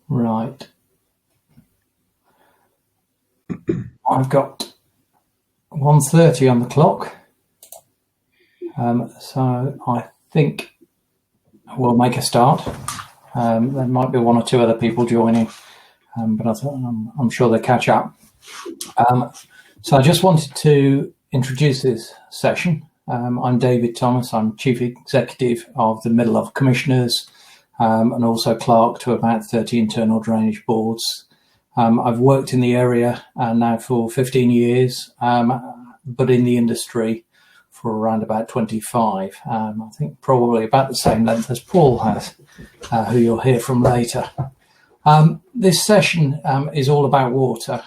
Right. I've got 1:30 on the clock. So I think we'll make a start. There might be one or two other people joining, but I'm sure they'll catch up. So I just wanted to introduce this session. I'm David Thomas. I'm Chief Executive of the Middle of Commissioners, and also clerk to about 30 internal drainage boards. I've worked in the area now for 15 years, but in the industry for around about 25. I think probably about the same length as Paul has, who you'll hear from later. This session is all about water.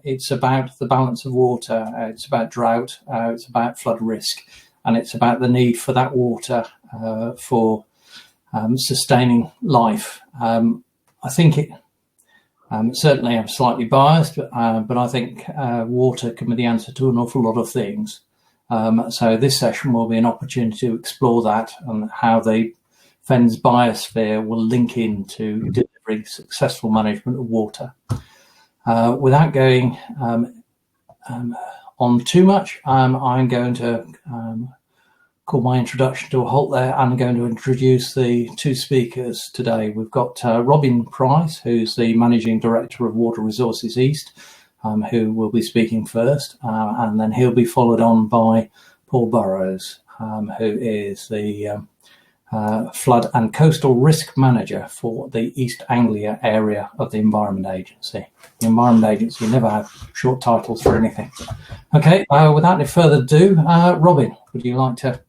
It's about the balance of water. It's about drought. It's about flood risk. And it's about the need for that water for sustaining life. I think certainly I'm slightly biased, but I think water can be the answer to an awful lot of things. So this session will be an opportunity to explore that and how the Fens Biosphere will link into delivering successful management of water. Without going on too much, I'm going to call my introduction to a halt there. I'm going to introduce the two speakers today. We've got Robin Price, who's the Managing Director of Water Resources East, who will be speaking first, and then he'll be followed on by Paul Burrows, who is the Flood and Coastal Risk Manager for the East Anglia area of the Environment Agency. The Environment Agency never have short titles for anything. Okay, without any further ado, Robin, would you like to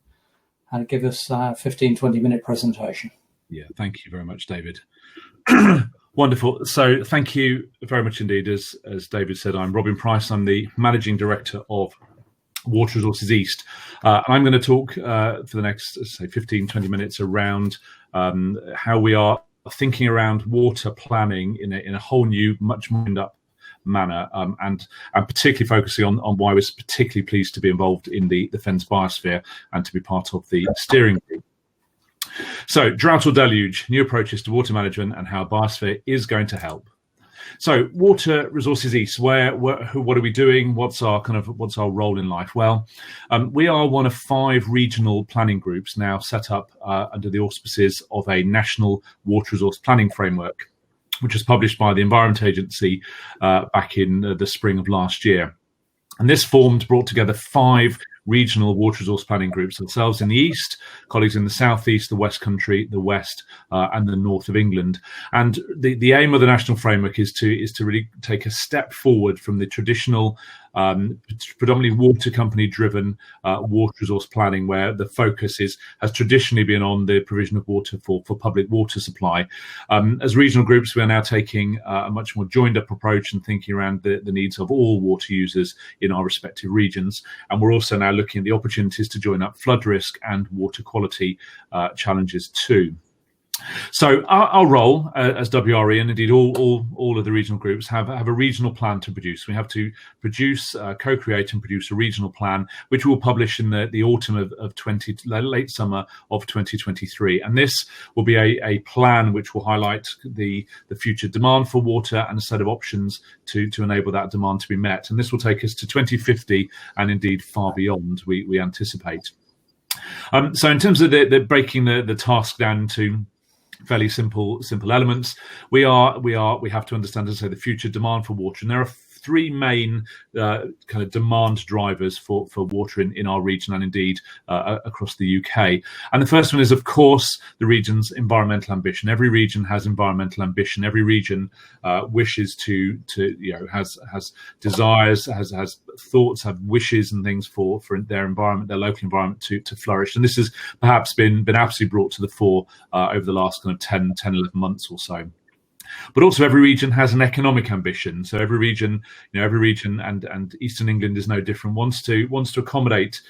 give us a 15-20 minute presentation? Yeah, thank you very much, David. Wonderful. So thank you very much indeed. As David said, I'm Robin Price. I'm the Managing Director of Water Resources East. I'm going to talk for the next, say, 15-20 minutes around how we are thinking around water planning in a whole new, much more in-depth manner, and particularly focusing on why we're particularly pleased to be involved in the Fens Biosphere and to be part of the steering group. So, drought or deluge, new approaches to water management and how Biosphere is going to help. So, Water Resources East, what are we doing? What's our role in life? Well, we are one of 5 regional planning groups now set up under the auspices of a national water resource planning framework, which was published by the Environment Agency back in the spring of last year. And this brought together 5 regional water resource planning groups, themselves in the east, colleagues in the southeast, the West Country, the west, and the north of England. And the aim of the national framework is to really take a step forward from the traditional, predominantly water company driven water resource planning, where the focus has traditionally been on the provision of water for public water supply. As regional groups, we are now taking a much more joined up approach and thinking around the needs of all water users in our respective regions. And we're also now looking at the opportunities to join up flood risk and water quality challenges too. So our role as WRE, and indeed all of the regional groups, have a regional plan to produce. We have to produce, co-create and produce a regional plan, which we'll publish in the autumn of late summer of 2023. And this will be a plan which will highlight the future demand for water and a set of options to enable that demand to be met. And this will take us to 2050 and indeed far beyond, we anticipate. So in terms of the breaking the task down into fairly simple elements, we have to understand, as I say, the future demand for water, and there are three main kind of demand drivers for water in our region and indeed across the UK. And the first one is, of course, the region's environmental ambition. Every region has environmental ambition. Every region wishes to has desires, has thoughts, have wishes and things for their environment, their local environment to flourish. And this has perhaps been absolutely brought to the fore over the last kind of 10, 11 months or so. But also every region has an economic ambition. So every region, and Eastern England is no different, wants to accommodate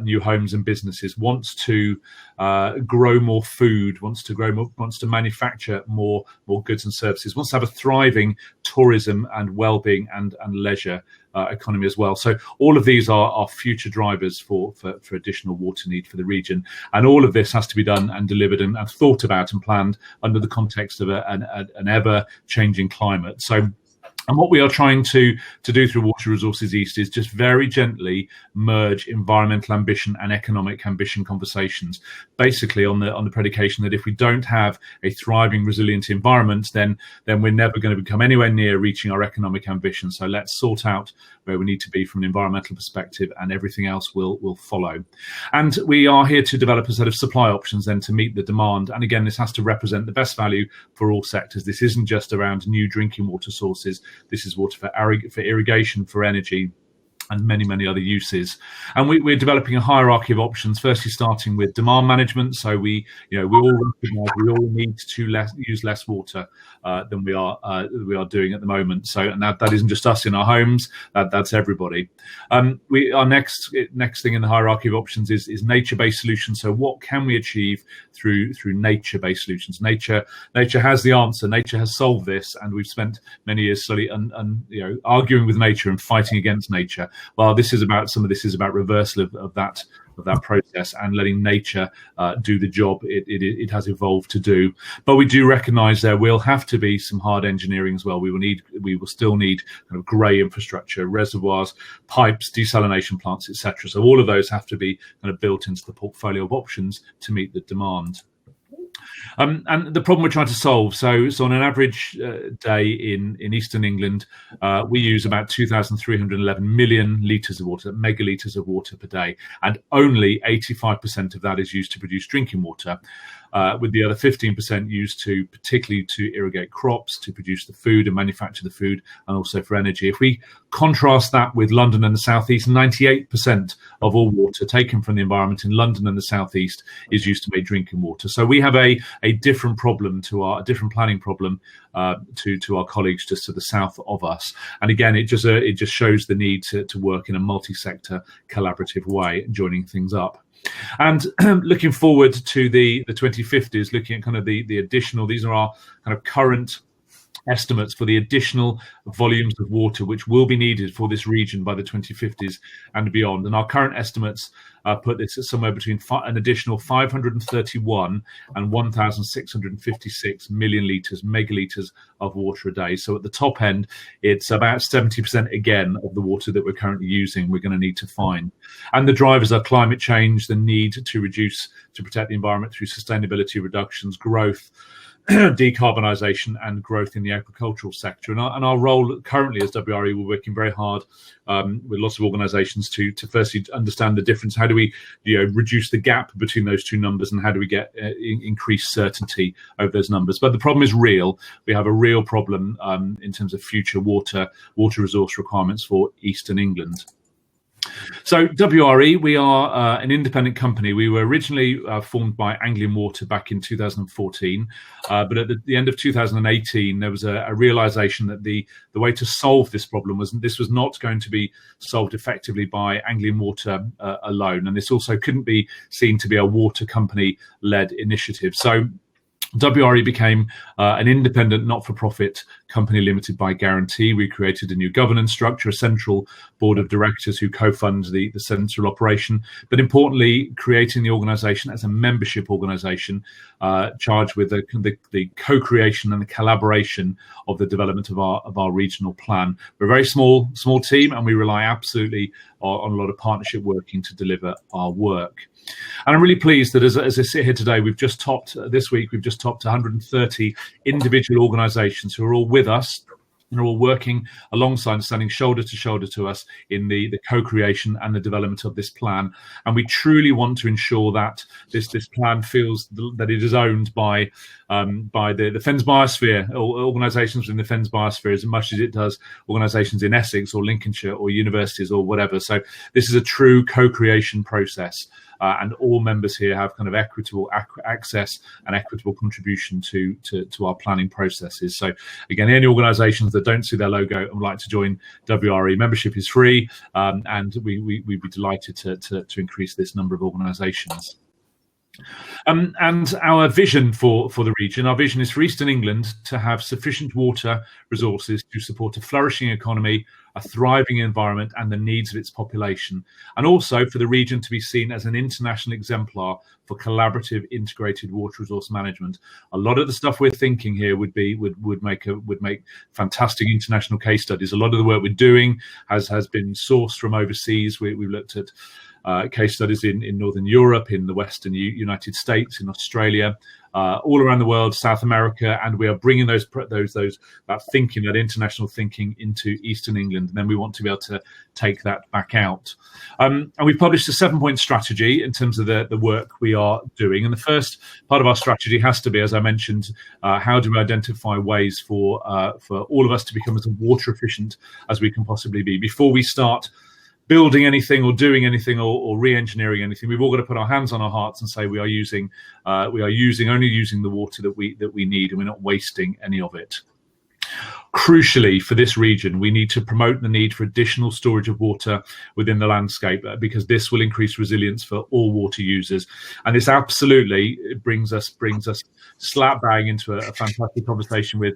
new homes and businesses, wants to grow more food, wants to manufacture more goods and services, wants to have a thriving tourism and well-being and leisure economy as well. So all of these are future drivers for additional water need for the region, and all of this has to be done and delivered and thought about and planned under the context of an ever-changing climate. So, and what we are trying to do through Water Resources East is just very gently merge environmental ambition and economic ambition conversations, basically on the predication that if we don't have a thriving, resilient environment, then we're never going to become anywhere near reaching our economic ambition. So let's sort out where we need to be from an environmental perspective, and everything else will follow. And we are here to develop a set of supply options then to meet the demand. And again, this has to represent the best value for all sectors. This isn't just around new drinking water sources. This is water for irrigation, for energy, and many other uses. And we're developing a hierarchy of options, firstly starting with demand management. So we all recognize we all need to use less water than we are doing at the moment. So, and that isn't just us in our homes, that's everybody. Our next thing in the hierarchy of options is nature-based solutions. So what can we achieve through nature-based solutions? Nature has the answer. Nature has solved this, and we've spent many years slowly arguing with nature and fighting against nature. Well, some of this is about reversal of that process and letting nature do the job it has evolved to do. But we do recognise there will have to be some hard engineering as well. We will still need kind of grey infrastructure, reservoirs, pipes, desalination plants, etc. So all of those have to be kind of built into the portfolio of options to meet the demand. And the problem we're trying to solve, so on an average day in Eastern England, we use about 2,311 million litres of water, megalitres of water per day, and only 85% of that is used to produce drinking water, with the other 15% used particularly to irrigate crops, to produce the food and manufacture the food, and also for energy. If we contrast that with London and the South East, 98% of all water taken from the environment in London and the South East is used to make drinking water. So we have a different problem a different planning problem to our colleagues just to the south of us. And again, it just shows the need to work in a multi-sector collaborative way, joining things up. And looking forward to the 2050s, looking at kind of the additional, these are our kind of current estimates for the additional volumes of water which will be needed for this region by the 2050s and beyond. And our current estimates put this at somewhere between an additional 531 and 1,656 million litres, megalitres of water a day. So at the top end, it's about 70% again of the water that we're currently using we're going to need to find. And the drivers are climate change, the need to protect the environment through sustainability reductions, growth, decarbonisation, and growth in the agricultural sector. And our role currently as WRE, we're working very hard with lots of organisations to firstly understand the difference. How do we reduce the gap between those two numbers, and how do we get increased certainty over those numbers? But the problem is real. We have a real problem in terms of future water resource requirements for Eastern England. So WRE, we are an independent company. We were originally formed by Anglian Water back in 2014, but at the end of 2018, there was a realisation that the way to solve this problem was not going to be solved effectively by Anglian Water alone, and this also couldn't be seen to be a water company-led initiative. So WRE became an independent, not-for-profit company limited by guarantee. We created a new governance structure, a central board of directors who co-fund the central operation, but importantly, creating the organisation as a membership organisation charged with the co-creation and the collaboration of the development of our regional plan. We're a very small team, and we rely absolutely on a lot of partnership working to deliver our work. And I'm really pleased that as I sit here today, we've just topped 130 individual organisations who are all with us and are all working alongside, standing shoulder to shoulder to us in the co-creation and the development of this plan. And we truly want to ensure that this plan feels that it is owned by the Fens Biosphere, or organisations within the Fens Biosphere, as much as it does organisations in Essex or Lincolnshire or universities or whatever. So this is a true co-creation process. And all members here have kind of equitable access and equitable contribution to our planning processes. So again, any organisations that don't see their logo and would like to join WRE, membership is free, and we'd be delighted to increase this number of organisations. And our vision for the region, our vision is for Eastern England to have sufficient water resources to support a flourishing economy, a thriving environment, and the needs of its population, and also for the region to be seen as an international exemplar for collaborative integrated water resource management. A lot of the stuff we're thinking here would make fantastic international case studies. A lot of the work we're doing has been sourced from overseas. We've looked at case studies in Northern Europe, in the Western United States, in Australia, all around the world, South America, and we are bringing that thinking, that international thinking, into Eastern England. And then we want to be able to take that back out. And we've published a 7-point strategy in terms of the work we are doing. And the first part of our strategy has to be, as I mentioned, how do we identify ways for all of us to become as water efficient as we can possibly be before we start building anything or doing anything or re-engineering anything. We've all got to put our hands on our hearts and say we are only using the water that we need, and we're not wasting any of it. Crucially, for this region, we need to promote the need for additional storage of water within the landscape, because this will increase resilience for all water users. And this absolutely brings us slap bang into a fantastic conversation with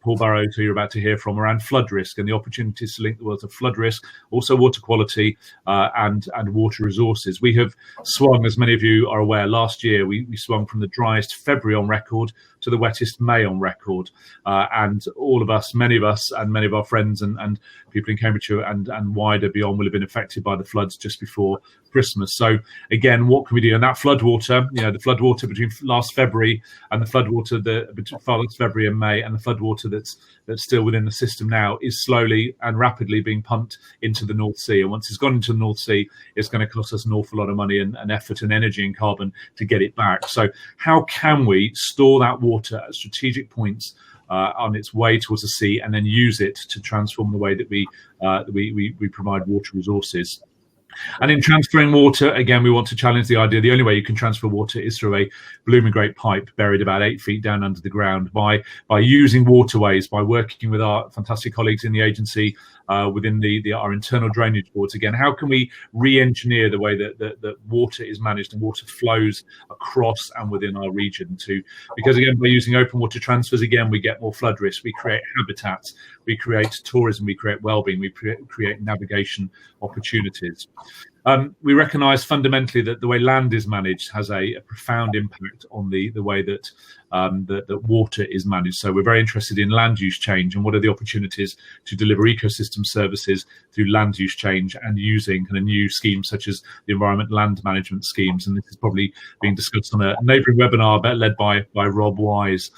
Paul Burrows, who you're about to hear from, around flood risk and the opportunities to link the world to flood risk, also water quality and water resources. We have swung, as many of you are aware, last year we swung from the driest February on record to the wettest May on record, and all of us, many of us, and many of our friends and people in Cambridgeshire and wider beyond will have been affected by the floods just before Christmas. So again, what can we do? And that floodwater, the floodwater between last February and the floodwater between last February and May, and the floodwater that's still within the system now, is slowly and rapidly being pumped into the North Sea. And once it's gone into the North Sea, it's going to cost us an awful lot of money and effort and energy and carbon to get it back. So how can we store that water at strategic points on its way towards the sea, and then use it to transform the way that we provide water resources? And in transferring water, again, we want to challenge the idea the only way you can transfer water is through a blooming great pipe buried about 8 feet down under the ground, by using waterways, by working with our fantastic colleagues in the agency within our internal drainage boards. Again, how can we re-engineer the way that water is managed and water flows across and within our region because again, by using open water transfers, again, we get more flood risk, we create habitats, we create tourism, we create well-being, we create navigation opportunities. We recognise fundamentally that the way land is managed has a profound impact on the way that water is managed. So we're very interested in land use change and what are the opportunities to deliver ecosystem services through land use change and using kind of new schemes such as the environment land management schemes. And this is probably being discussed on a neighbouring webinar led by Rob Wise.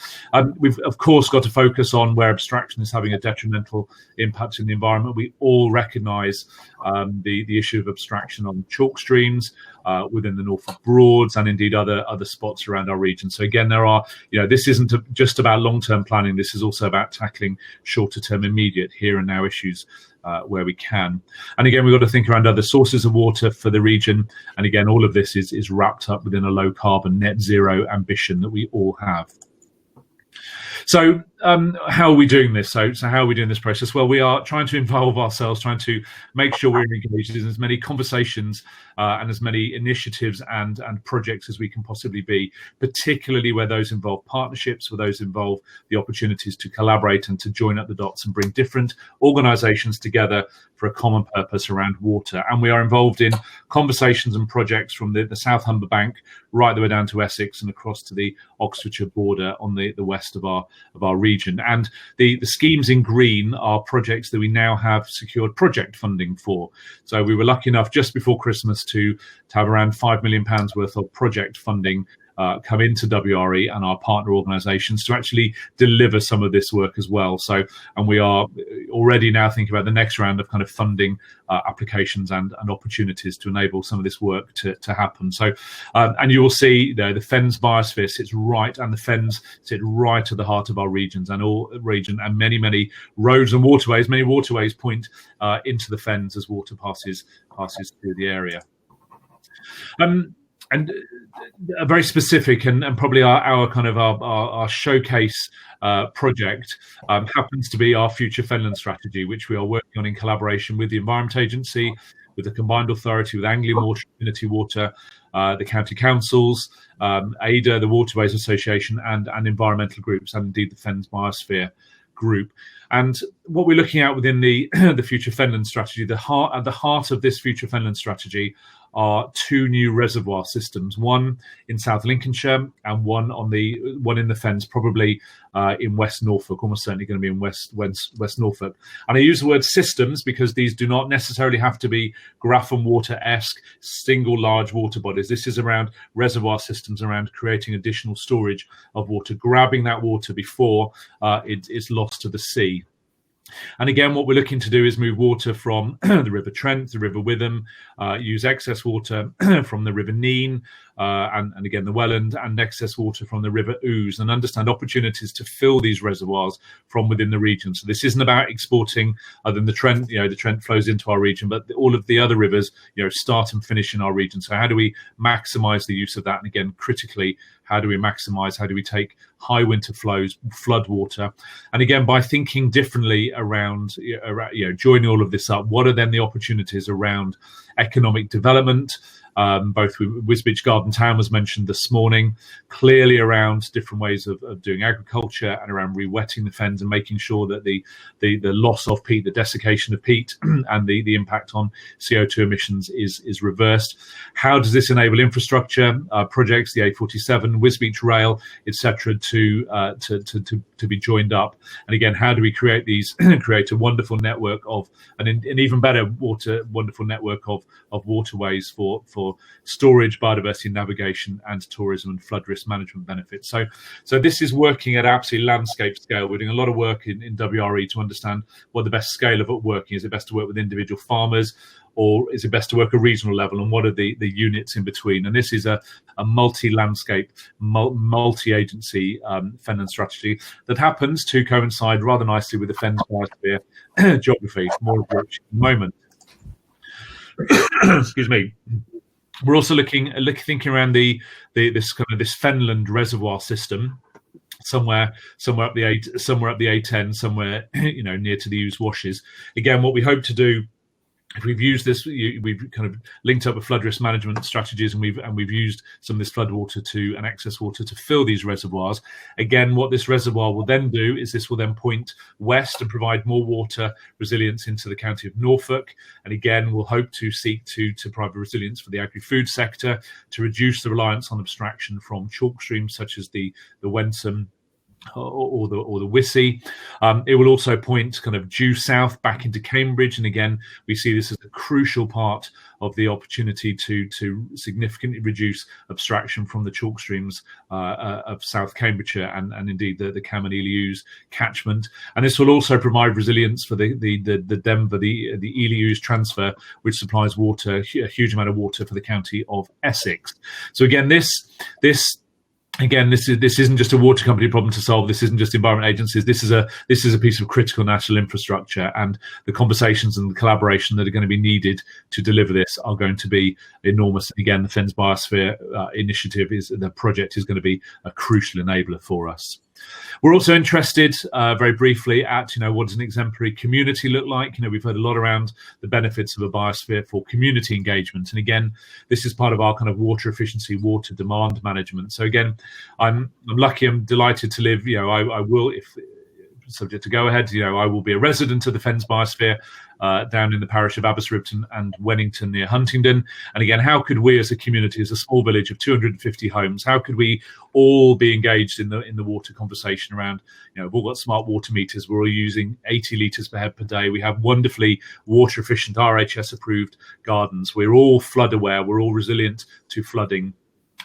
We've of course got to focus on where abstraction is having a detrimental impact in the environment. We all recognise the issue of abstraction on chalk streams within the Norfolk Broads and indeed other spots around our region. So again, this isn't just about long-term planning. This is also about tackling shorter-term, immediate, here and now issues where we can. And again, we've got to think around other sources of water for the region. And again, all of this is wrapped up within a low-carbon net zero ambition that we all have. So how are we doing this? So how are we doing this process? Well, we are trying to involve ourselves, trying to make sure we're engaged in as many conversations and as many initiatives and projects as we can possibly be, particularly where those involve partnerships, where those involve the opportunities to collaborate and to join up the dots and bring different organisations together for a common purpose around water. And we are involved in conversations and projects from the South Humber Bank right the way down to Essex and across to the Oxfordshire border on the west of our region. And the schemes in green are projects that we now have secured project funding for. So we were lucky enough just before Christmas to have around £5 million worth of project funding come into WRE and our partner organisations to actually deliver some of this work as well. So, and we are already now thinking about the next round of kind of funding applications and opportunities to enable some of this work to happen. So, and you will see the Fens Biosphere sits right, and the Fens sit right at the heart of our regions and many roads and waterways. Many waterways point into the Fens as water passes through the area. And a very specific and probably our showcase project happens to be our Future Fenland strategy, which we are working on in collaboration with the Environment Agency, with the Combined Authority, with Anglian Water, Community Water, the county councils, ADA, the Waterways Association, and environmental groups, and indeed the Fens Biosphere group. And what we're looking at within the Future Fenland strategy, at the heart of this Future Fenland strategy are two new reservoir systems, one in South Lincolnshire and one in the Fens, probably in West Norfolk, almost certainly going to be in West Norfolk. And I use the word systems because these do not necessarily have to be Grafham Water-esque single large water bodies. This is around reservoir systems, around creating additional storage of water, grabbing that water before it is lost to the sea. And again, what we're looking to do is move water from the River Trent, the River Witham, use excess water from the River Nene, and again the Welland, and excess water from the River Ouse, and understand opportunities to fill these reservoirs from within the region. So this isn't about exporting, other than the Trent. The Trent flows into our region, but all of the other rivers, start and finish in our region. So how do we maximise the use of that? And again, critically, how do we take high winter flows, flood water? And again, by thinking differently around joining all of this up, what are then the opportunities around economic development? Both Wisbech Garden Town was mentioned this morning, clearly around different ways of doing agriculture and around re-wetting the Fens and making sure that the loss of peat, the desiccation of peat and the impact on CO2 emissions is reversed. How does this enable infrastructure projects, the A47, Wisbech Rail, etc., to be joined up? And again, how do we create a wonderful network of an even better wonderful network of waterways for storage, biodiversity, navigation, and tourism and flood risk management benefits. So this is working at absolutely landscape scale. We're doing a lot of work in WRE to understand what the best scale of it working. Is it best to work with individual farmers, or is it best to work at a regional level, and what are the units in between? And this is a multi-landscape, multi-agency Fenland strategy that happens to coincide rather nicely with the Fens Biosphere geography, more of which in a moment. Excuse me. We're also thinking around this Fenland reservoir system, somewhere up the A10, somewhere near to the Ouse washes. Again, what we hope to do, if we've used this, we've kind of linked up with flood risk management strategies, and we've used some of this flood water and excess water to fill these reservoirs. Again, what this reservoir will then do is this will then point west and provide more water resilience into the county of Norfolk. And again, we'll hope to seek to provide resilience for the agri-food sector, to reduce the reliance on abstraction from chalk streams such as the Wensum or the Wissey. It will also point kind of due south back into Cambridge, and again we see this as a crucial part of the opportunity to significantly reduce abstraction from the chalk streams of South Cambridgeshire and indeed the Cam and Ely Ouse catchment. And this will also provide resilience for the Denver, the Ely Ouse transfer, which supplies water, a huge amount of water for the county of Essex. So again, this isn't just a water company problem to solve. This isn't just environment agencies. This is a piece of critical national infrastructure, and the conversations and the collaboration that are going to be needed to deliver this are going to be enormous. Again, the Fens Biosphere project is going to be a crucial enabler for us. We're also interested, very briefly, at what does an exemplary community look like. We've heard a lot around the benefits of a biosphere for community engagement, and again, this is part of our kind of water efficiency, water demand management. So again, I'm lucky, I'm delighted to live. I will, if subject to go ahead, I will be a resident of the Fens Biosphere down in the parish of Aberystwyth and Wennington near Huntingdon. And again, how could we as a community, as a small village of 250 homes, how could we all be engaged in the water conversation around, we've all got smart water meters, we're all using 80 litres per head per day, we have wonderfully water efficient RHS approved gardens, we're all flood aware, we're all resilient to flooding.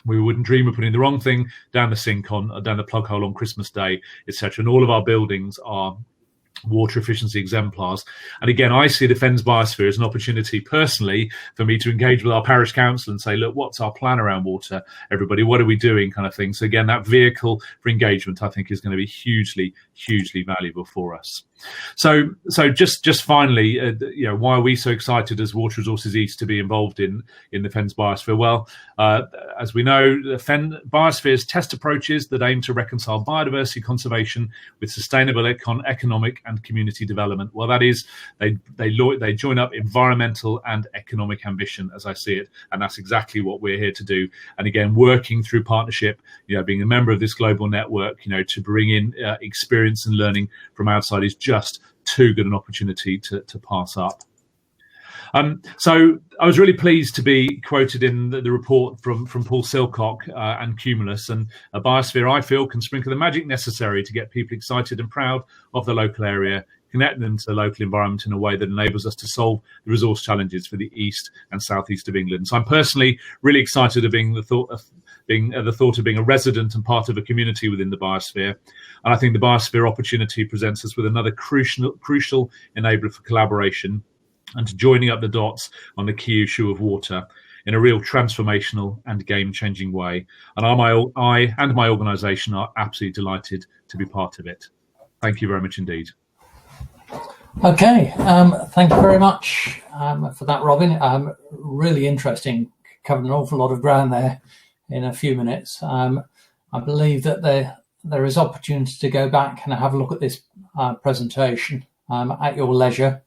We wouldn't dream of putting the wrong thing down the plug hole on Christmas Day, etc. And all of our buildings are water efficiency exemplars. And again, I see the Fens Biosphere as an opportunity personally for me to engage with our parish council and say, look, what's our plan around water, everybody? What are we doing, kind of thing? So again, that vehicle for engagement, I think, is going to be hugely valuable for us. So just finally, why are we so excited as Water Resources East to be involved in the Fens Biosphere? Well, as we know, the Fens Biosphere's test approaches that aim to reconcile biodiversity conservation with sustainable economic and community development. Well, that is, they join up environmental and economic ambition, as I see it, and that's exactly what we're here to do. And again, working through partnership, being a member of this global network, to bring in experience and learning from outside is just too good an opportunity to pass up. So I was really pleased to be quoted in the report from Paul Silcock and Cumulus, and a biosphere, I feel, can sprinkle the magic necessary to get people excited and proud of the local area, connect them to the local environment in a way that enables us to solve the resource challenges for the east and southeast of England. So I'm personally really excited of being the thought of being a resident and part of a community within the biosphere. And I think the biosphere opportunity presents us with another crucial enabler for collaboration and to joining up the dots on the key issue of water in a real transformational and game-changing way. And I and my organisation are absolutely delighted to be part of it. Thank you very much indeed. Okay, thank you very much for that, Robin. Really interesting, covered an awful lot of ground there in a few minutes. I believe that there is opportunity to go back and have a look at this presentation at your leisure.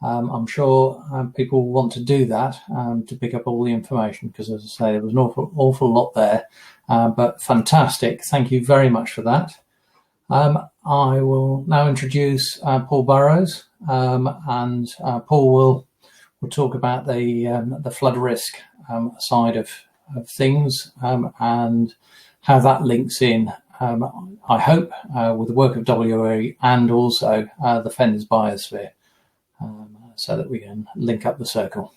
I'm sure people want to do that to pick up all the information, because, as I say, there was an awful lot there, but fantastic. Thank you very much for that. I will now introduce Paul Burrows, and Paul will talk about the flood risk side of things and how that links in, I hope, with the work of WRE and also the Fens Biosphere, so that we can link up the circle.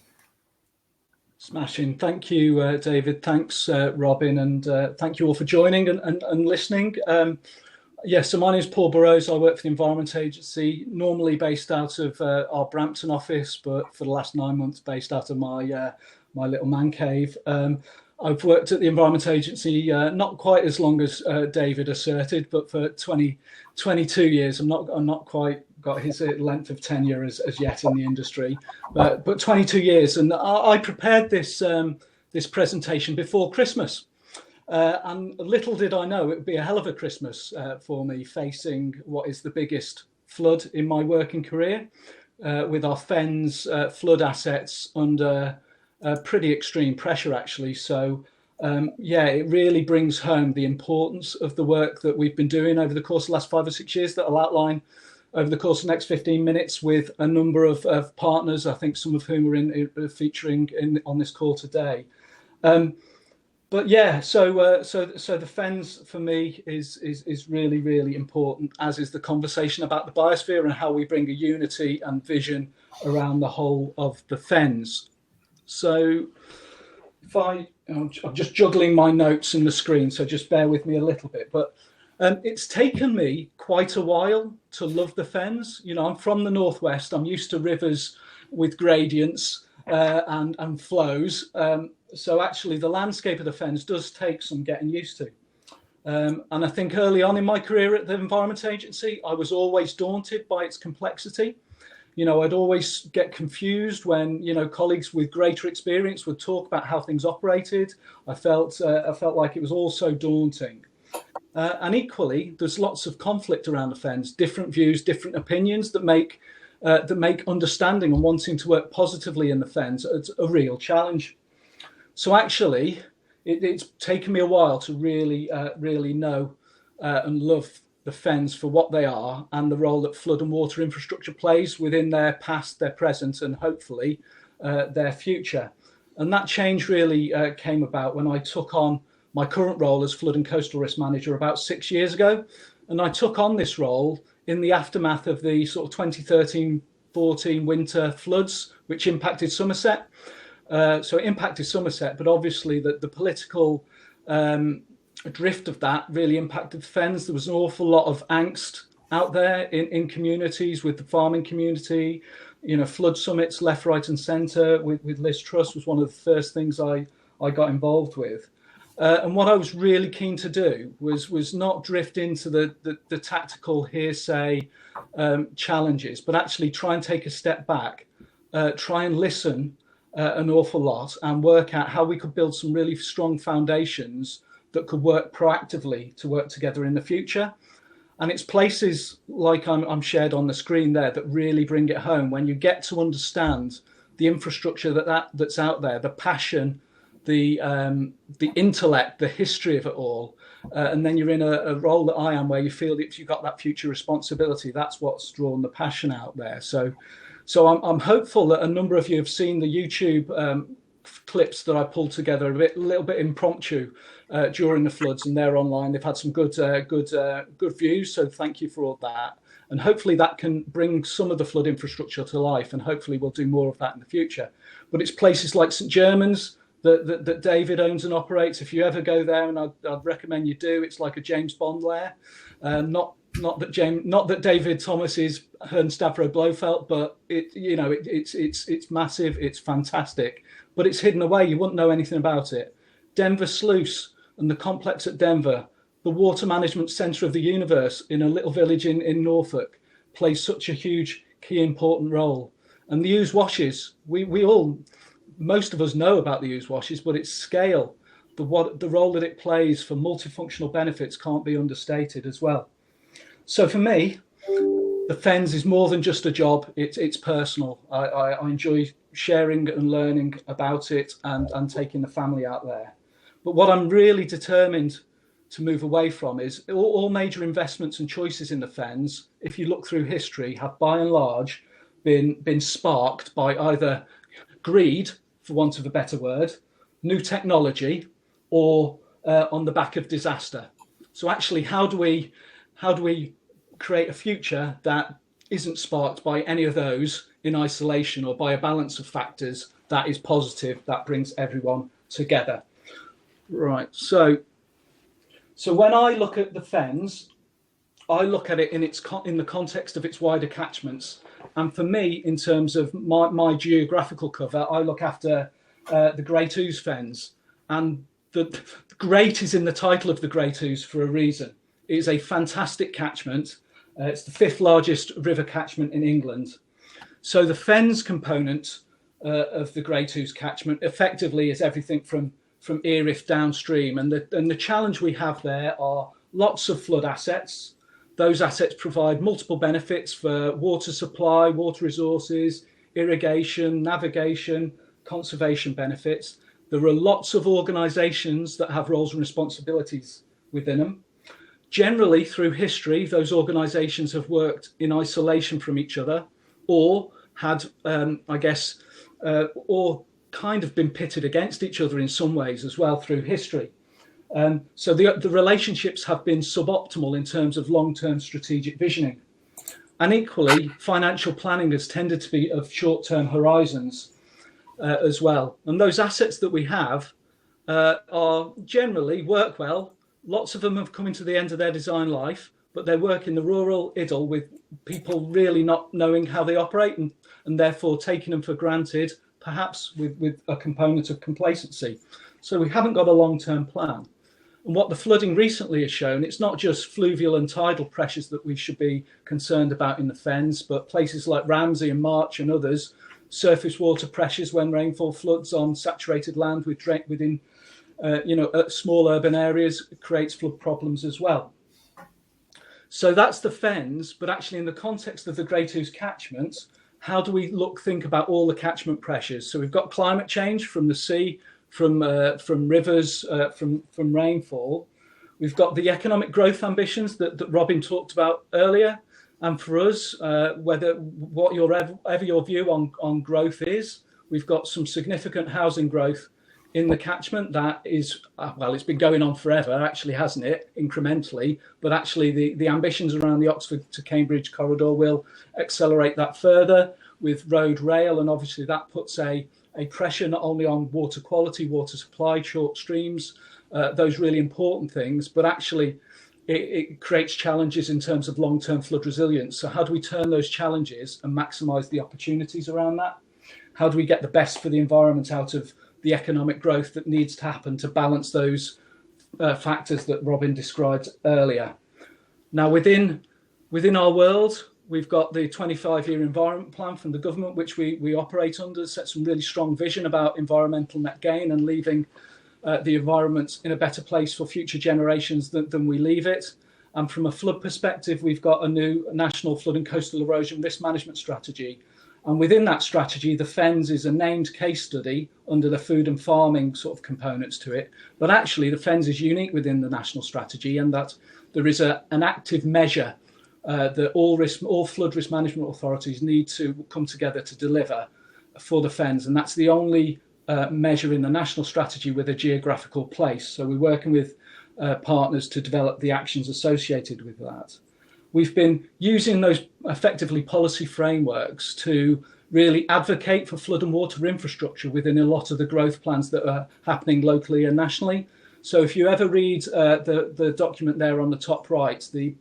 Smashing. Thank you, David. Thanks, Robin, and thank you all for joining and listening. So my name is Paul Burrows. I work for the Environment Agency, normally based out of our Brampton office, but for the last 9 months based out of my little man cave. I've worked at the Environment Agency not quite as long as David asserted, but for 22 years. I'm not quite got his length of tenure as yet in the industry, but 22 years. And I prepared this presentation before Christmas. And little did I know it would be a hell of a Christmas for me, facing what is the biggest flood in my working career, with our Fens flood assets under pretty extreme pressure, actually. So, it really brings home the importance of the work that we've been doing over the course of the last 5 or 6 years that I'll outline over the course of the next 15 minutes with a number of partners, I think some of whom are featuring on this call today. But yeah, so the Fens for me is really, really important, as is the conversation about the biosphere and how we bring a unity and vision around the whole of the Fens. So I'm just juggling my notes in the screen, so just bear with me a little bit. But it's taken me quite a while to love the Fens. I'm from the Northwest. I'm used to rivers with gradients and flows. So actually the landscape of the Fens does take some getting used to. And I think early on in my career at the Environment Agency, I was always daunted by its complexity. I'd always get confused when, colleagues with greater experience would talk about how things operated. I felt like it was all so daunting. And equally, there's lots of conflict around the Fens, different views, different opinions that make understanding and wanting to work positively in the Fens a real challenge. So actually, it's taken me a while to really know and love the Fens for what they are and the role that flood and water infrastructure plays within their past, their present, and hopefully their future. And that change really came about when I took on my current role as Flood and Coastal Risk Manager about 6 years ago. And I took on this role in the aftermath of the sort of 2013-14 winter floods, which impacted Somerset. So it impacted Somerset, but obviously the political drift of that really impacted the Fens. There was an awful lot of angst out there in communities, with the farming community. Flood summits left, right and centre with Liz Truss was one of the first things I got involved with. And what I was really keen to do was not drift into the tactical hearsay challenges, but actually try and take a step back, try and listen an awful lot, and work out how we could build some really strong foundations that could work proactively to work together in the future. And it's places like I'm shared on the screen there that really bring it home, when you get to understand the infrastructure that's out there, the passion, the intellect, the history of it all, and then you're in a role that I am, where you feel that you've got that future responsibility. That's what's drawn the passion out there. So I'm hopeful that a number of you have seen the YouTube clips that I pulled together a little bit impromptu during the floods, and they're online. They've had some good views, so thank you for all that. And hopefully that can bring some of the flood infrastructure to life, and hopefully we'll do more of that in the future. But it's places like St Germans that David owns and operates. If you ever go there, and I'd recommend you do, it's like a James Bond lair. Not that David Thomas is Herrn Stavro Blofeld, but it's massive, it's fantastic, but it's hidden away. You wouldn't know anything about it. Denver Sluice and the complex at Denver, the water management centre of the universe in a little village in Norfolk, plays such a huge, key, important role. And the Ouse Washes, most of us know about the Ouse Washes, but its scale, the role that it plays for multifunctional benefits can't be understated as well. So for me, the Fens is more than just a job. It's personal. I enjoy sharing and learning about it and taking the family out there. But what I'm really determined to move away from is all major investments and choices in the Fens, if you look through history, have by and large been sparked by either greed, for want of a better word, new technology, or on the back of disaster. So actually, how do we create a future that isn't sparked by any of those in isolation, or by a balance of factors that is positive, that brings everyone together? Right. So when I look at the Fens, I look at it in the context of its wider catchments. And for me, in terms of my geographical cover, I look after the Great Ouse Fens. And the Great is in the title of the Great Ouse for a reason. It is a fantastic catchment. It's the 5th largest river catchment in England. So the Fens component of the Great Ouse catchment effectively is everything from Erith downstream. And the challenge we have there are lots of flood assets. Those assets provide multiple benefits for water supply, water resources, irrigation, navigation, conservation benefits. There are lots of organisations that have roles and responsibilities within them. Generally, through history, those organisations have worked in isolation from each other, or had, or kind of been pitted against each other in some ways as well through history. So the relationships have been suboptimal in terms of long-term strategic visioning. And equally, financial planning has tended to be of short-term horizons as well. And those assets that we have are generally work well. Lots of them have come into the end of their design life, but they work in the rural idyll with people really not knowing how they operate and therefore taking them for granted, perhaps with a component of complacency. So we haven't got a long-term plan. And what the flooding recently has shown, it's not just fluvial and tidal pressures that we should be concerned about in the Fens, but places like Ramsey and March and others, surface water pressures when rainfall floods on saturated land within small urban areas creates flood problems as well. So that's the Fens, but actually in the context of the Great Ouse catchment, how do we think about all the catchment pressures? So we've got climate change from the sea, from rivers, from rainfall. We've got the economic growth ambitions that Robin talked about earlier. And for us, whatever your view on growth is, we've got some significant housing growth in the catchment that is, it's been going on forever, actually, hasn't it, incrementally, but actually the ambitions around the Oxford to Cambridge corridor will accelerate that further with road, rail, and obviously that puts a a pressure not only on water quality, water supply, short streams, those really important things, but actually it creates challenges in terms of long-term flood resilience. So how do we turn those challenges and maximise the opportunities around that? How do we get the best for the environment out of the economic growth that needs to happen to balance those factors that Robin described earlier? Now, within our world, we've got the 25-year environment plan from the government, which we operate under, sets some really strong vision about environmental net gain and leaving the environment in a better place for future generations than we leave it. And from a flood perspective, we've got a new national flood and coastal erosion risk management strategy. And within that strategy, the Fens is a named case study under the food and farming sort of components to it. But actually, the Fens is unique within the national strategy, and that there is an active measure that all flood risk management authorities need to come together to deliver for the Fens. And that's the only measure in the national strategy with a geographical place. So we're working with partners to develop the actions associated with that. We've been using those effectively policy frameworks to really advocate for flood and water infrastructure within a lot of the growth plans that are happening locally and nationally. So if you ever read the document there on the top right, the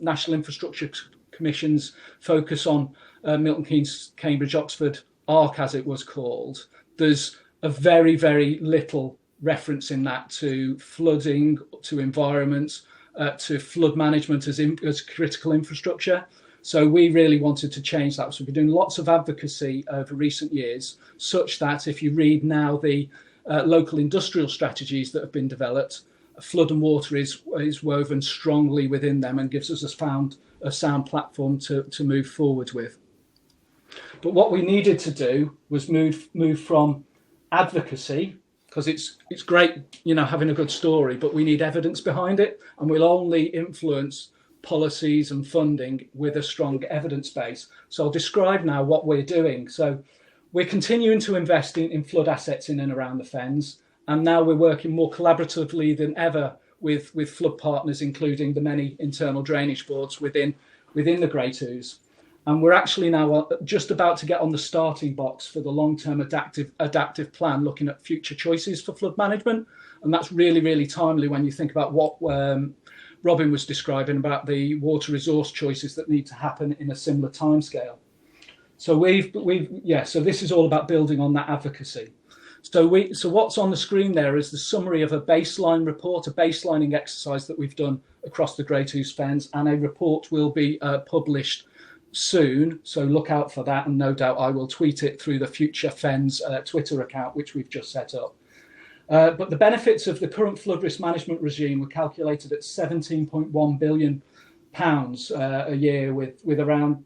National Infrastructure Commission's focus on Milton Keynes, Cambridge, Oxford ARC, as it was called, there's a very, very little reference in that to flooding, to environment, to flood management as critical infrastructure. So we really wanted to change that. So we've been doing lots of advocacy over recent years, such that if you read now the local industrial strategies that have been developed, flood and water is woven strongly within them and gives us a sound platform to move forward with. But what we needed to do was move from advocacy, because it's great, having a good story, but we need evidence behind it, and we'll only influence policies and funding with a strong evidence base. So I'll describe now what we're doing. So we're continuing to invest in flood assets in and around the Fens, and now we're working more collaboratively than ever with flood partners, including the many internal drainage boards within the Great Ouse. And we're actually now just about to get on the starting box for the long-term adaptive plan, looking at future choices for flood management. And that's really, really timely when you think about what Robin was describing about the water resource choices that need to happen in a similar timescale. So so this is all about building on that advocacy. So what's on the screen there is the summary of a baseline report, a baselining exercise that we've done across the Great Ouse Fens, and a report will be published soon, so look out for that, and no doubt I will tweet it through the Future Fens Twitter account, which we've just set up. But the benefits of the current flood risk management regime were calculated at £17.1 billion a year, with around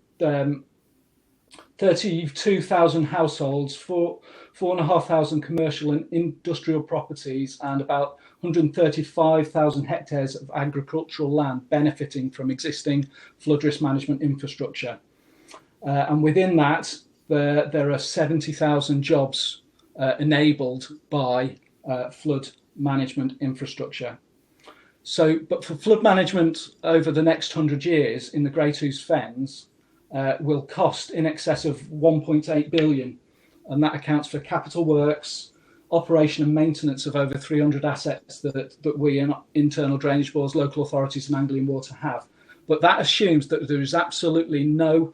32,000 households, 4,500 commercial and industrial properties, and about 135,000 hectares of agricultural land benefiting from existing flood risk management infrastructure. And within that, there are 70,000 jobs enabled by flood management infrastructure. But for flood management over the next 100 years in the Great Ouse Fens will cost in excess of 1.8 billion. And that accounts for capital works, operation and maintenance of over 300 assets that we and internal drainage boards, local authorities and Anglian Water have. But that assumes that there is absolutely no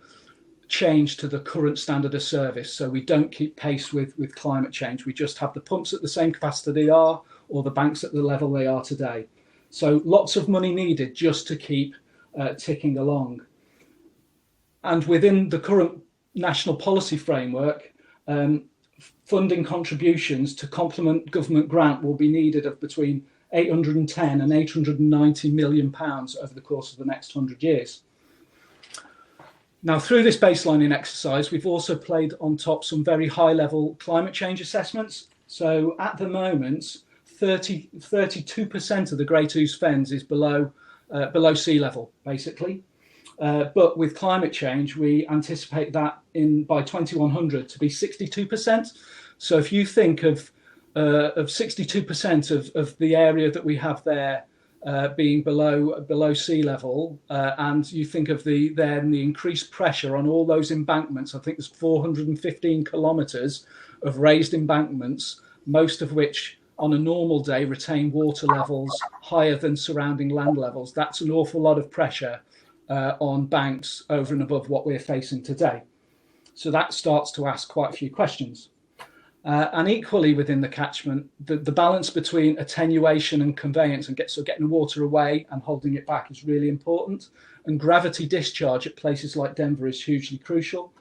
change to the current standard of service. So we don't keep pace with climate change. We just have the pumps at the same capacity they are, or the banks at the level they are today. So lots of money needed just to keep ticking along. And within the current national policy framework, funding contributions to complement government grant will be needed of between 810 and 890 million pounds over the course of the next 100 years. Now, through this baselining exercise, we've also played on top some very high-level climate change assessments. So at the moment, 32% of the Great Ouse Fens is below sea level, basically. But with climate change, we anticipate that by 2100 to be 62%. So if you think of 62% of the area that we have there being below sea level, and you think of the increased pressure on all those embankments. I think there's 415 kilometres of raised embankments, most of which on a normal day retain water levels higher than surrounding land levels. That's an awful lot of pressure on banks over and above what we're facing today. So that starts to ask quite a few questions. And equally within the catchment, the balance between attenuation and conveyance and getting the water away and holding it back is really important. And gravity discharge at places like Denver is hugely crucial.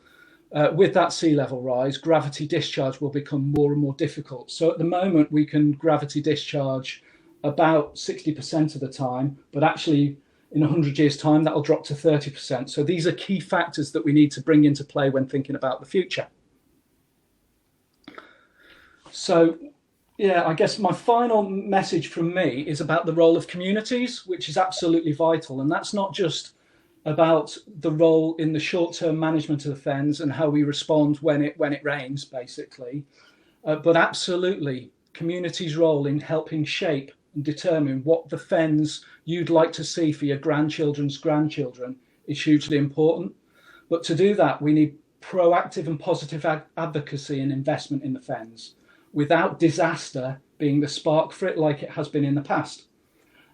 With that sea level rise, gravity discharge will become more and more difficult. So at the moment, we can gravity discharge about 60% of the time, but actually in 100 years' time, that'll drop to 30%. So these are key factors that we need to bring into play when thinking about the future. So, yeah, I guess my final message from me is about the role of communities, which is absolutely vital. And that's not just about the role in the short-term management of the Fens and how we respond when it rains, basically, but absolutely communities' role in helping shape and determine what the Fens you'd like to see for your grandchildren's grandchildren is hugely important. But to do that, we need proactive and positive advocacy and investment in the Fens, without disaster being the spark for it like it has been in the past.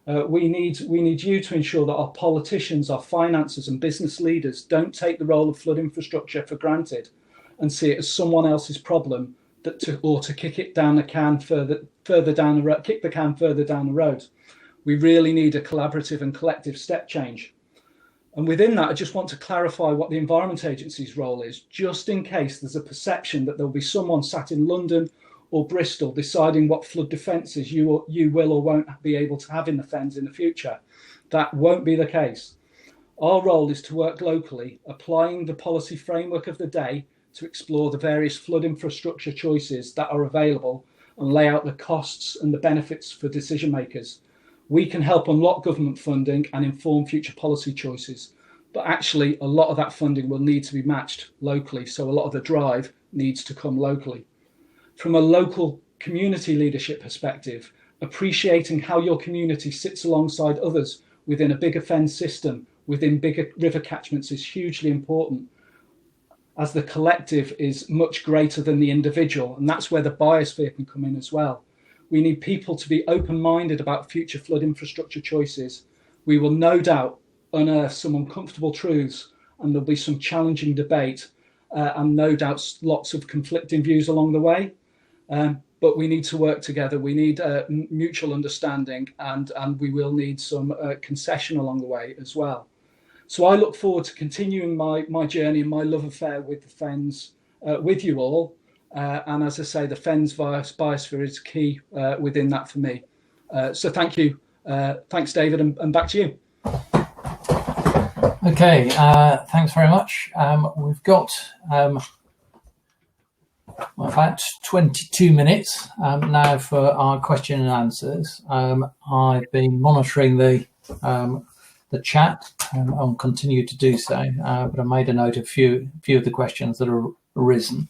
We need you to ensure that our politicians, our financiers and business leaders don't take the role of flood infrastructure for granted and see it as someone else's problem to kick it down the can further down the road, kick the can further down the road. We really need a collaborative and collective step change. And within that, I just want to clarify what the Environment Agency's role is, just in case there's a perception that there'll be someone sat in London or Bristol deciding what flood defences you will or won't be able to have in the Fens in the future. That won't be the case. Our role is to work locally, applying the policy framework of the day to explore the various flood infrastructure choices that are available and lay out the costs and the benefits for decision makers. We can help unlock government funding and inform future policy choices, but actually a lot of that funding will need to be matched locally, so a lot of the drive needs to come locally. From a local community leadership perspective, appreciating how your community sits alongside others within a bigger Fens system, within bigger river catchments is hugely important, as the collective is much greater than the individual, and that's where the biosphere can come in as well. We need people to be open-minded about future flood infrastructure choices. We will no doubt unearth some uncomfortable truths, and there'll be some challenging debate, and no doubt lots of conflicting views along the way. But we need to work together. We need mutual understanding, and we will need some concession along the way as well. So I look forward to continuing my journey and my love affair with the Fens with you all. And as I say, the Fens Biosphere is key within that for me. So thank you. Thanks, David, and back to you. Okay, thanks very much. We've got about 22 minutes now for our question and answers. I've been monitoring the chat and I'll continue to do so, but I made a note of a few of the questions that are arisen.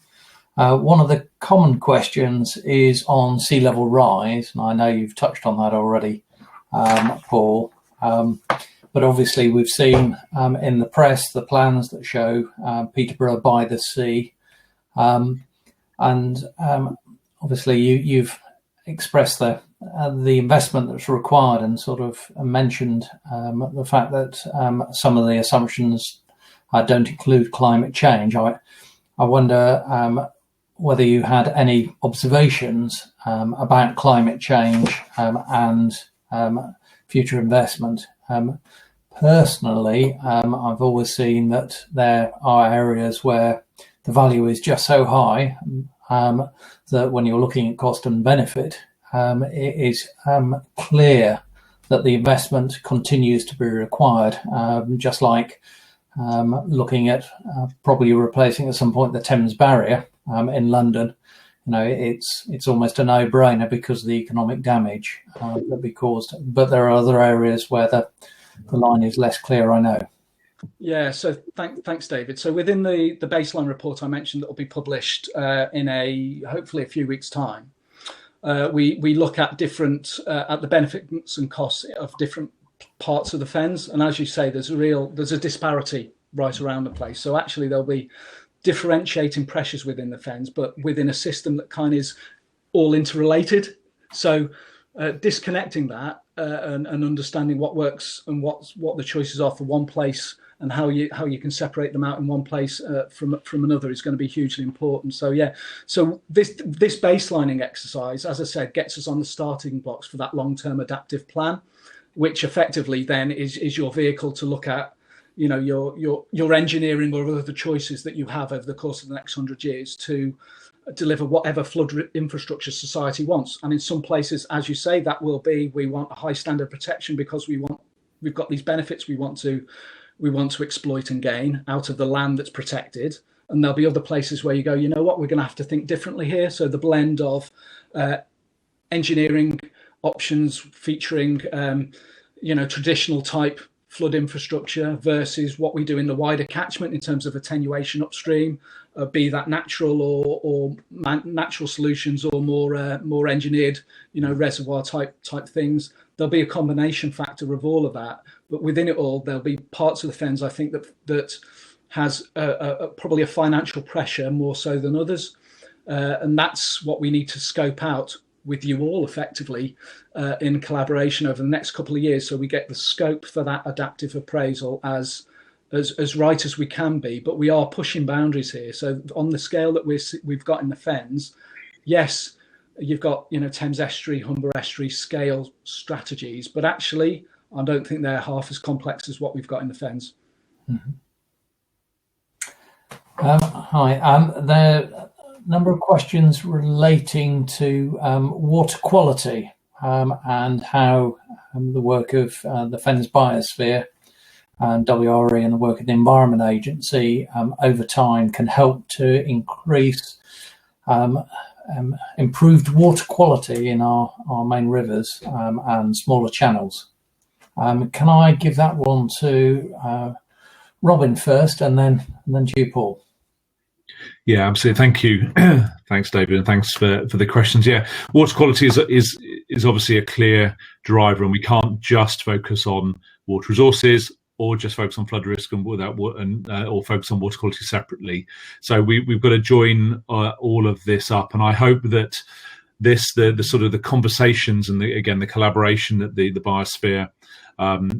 One of the common questions is on sea level rise, and I know you've touched on that already, Paul. But obviously we've seen in the press the plans that show Peterborough by the sea. And obviously you've expressed the investment that's required and sort of mentioned the fact that some of the assumptions don't include climate change. I wonder whether you had any observations about climate change and future investment. Personally, I've always seen that there are areas where the value is just so high that when you're looking at cost and benefit, it is clear that the investment continues to be required, just like looking at probably replacing at some point the Thames Barrier in London. You know, it's almost a no-brainer because of the economic damage that be caused. But there are other areas where the line is less clear, I know. Yeah, so thanks, David. So within the baseline report I mentioned that will be published in hopefully a few weeks' time, we look at different at the benefits and costs of different parts of the Fens, and as you say, there's a disparity right around the place. So actually, there'll be differentiating pressures within the Fens, but within a system that kind of is all interrelated. So disconnecting that and understanding what works and what the choices are for one place, and how you can separate them out in one place from another is going to be hugely important. So so this baselining exercise, as I said, gets us on the starting blocks for that long-term adaptive plan, which effectively then is your vehicle to look at, you know, your engineering or other choices that you have over the course of the next 100 years to deliver whatever flood infrastructure society wants. And in some places, as you say, that will be, we want a high standard of protection because we've got these benefits we want to exploit and gain out of the land that's protected. And there'll be other places where you go, you know what, we're going to have to think differently here. So the blend of engineering options featuring, traditional type flood infrastructure versus what we do in the wider catchment in terms of attenuation upstream, be that natural or natural solutions or more engineered, reservoir type things. There'll be a combination factor of all of that, but within it all, there'll be parts of the Fens, I think, that has probably a financial pressure more so than others, and that's what we need to scope out with you all effectively in collaboration over the next couple of years, so we get the scope for that adaptive appraisal as right as we can be. But we are pushing boundaries here. So on the scale that we've got in the Fens, yes, you've got Thames Estuary, Humber Estuary scale strategies, but actually I don't think they're half as complex as what we've got in the Fens. Mm-hmm. Hi, there are a number of questions relating to water quality and how the work of the Fens Biosphere and WRE and the work of the Environment Agency over time can help to increase improved water quality in our main rivers and smaller channels. Can I give that one to Robin first, and then to you, Paul? Yeah, absolutely. Thank you. Thanks, David, and thanks for the questions. Yeah, water quality is obviously a clear driver, and we can't just focus on water resources or just focus on flood risk and or focus on water quality separately. So we've got to join all of this up, and I hope that the sort of the conversations and the collaboration that the Biosphere